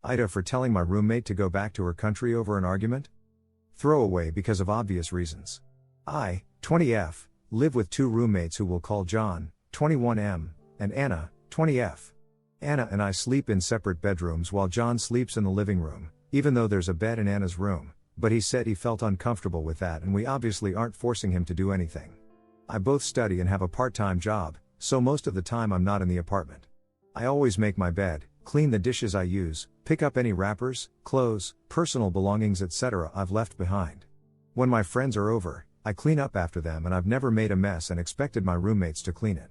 AITA for telling my roommate to go back to her country over an argument? Throwaway because of obvious reasons. I, 20F, live with two roommates who we'll call John, 21M, and Anna, 20F. Anna and I sleep in separate bedrooms while John sleeps in the living room, even though there's a bed in Anna's room, but he said he felt uncomfortable with that and we obviously aren't forcing him to do anything. I both study and have a part-time job, so most of the time I'm not in the apartment. I always make my bed, clean the dishes I use, pick up any wrappers, clothes, personal belongings etc. I've left behind. When my friends are over, I clean up after them and I've never made a mess and expected my roommates to clean it.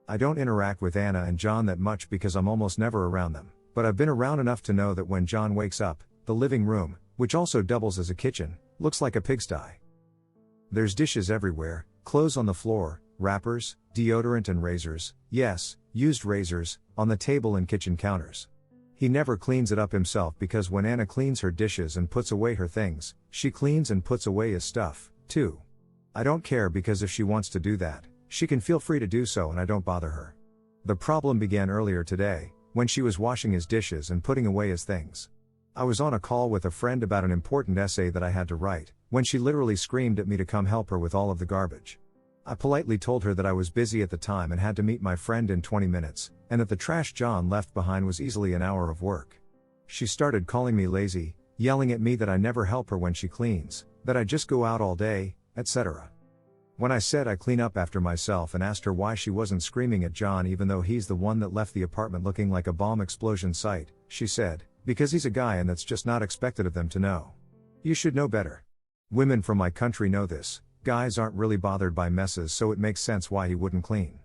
I don't interact with Anna and John that much because I'm almost never around them, but I've been around enough to know that when John wakes up, the living room, which also doubles as a kitchen, looks like a pigsty. There's dishes everywhere, clothes on the floor, wrappers, deodorant and razors, yes, used razors, on the table and kitchen counters. He never cleans it up himself because when Anna cleans her dishes and puts away her things, she cleans and puts away his stuff, too. I don't care because if she wants to do that, she can feel free to do so and I don't bother her. The problem began earlier today, when she was washing his dishes and putting away his things. I was on a call with a friend about an important essay that I had to write, when she literally screamed at me to come help her with all of the garbage. I politely told her that I was busy at the time and had to meet my friend in 20 minutes, and that the trash John left behind was easily an hour of work. She started calling me lazy, yelling at me that I never help her when she cleans, that I just go out all day, etc. When I said I clean up after myself and asked her why she wasn't screaming at John even though he's the one that left the apartment looking like a bomb explosion site, she said, because he's a guy and that's just not expected of them to know. You should know better. Women from my country know this, guys aren't really bothered by messes so it makes sense why he wouldn't clean.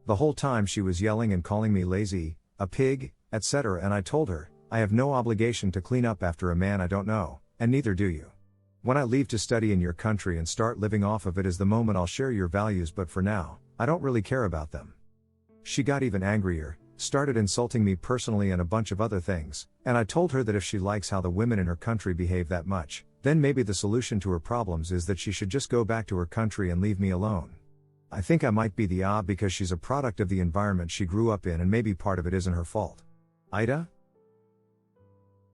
The whole time she was yelling and calling me lazy, a pig, etc. and I told her, I have no obligation to clean up after a man I don't know, and neither do you. When I leave to study in your country and start living off of it is the moment I'll share your values but for now, I don't really care about them. She got even angrier, started insulting me personally and a bunch of other things, and I told her that if she likes how the women in her country behave that much, then maybe the solution to her problems is that she should just go back to her country and leave me alone. I think I might be the because she's a product of the environment she grew up in and maybe part of it isn't her fault. AITA?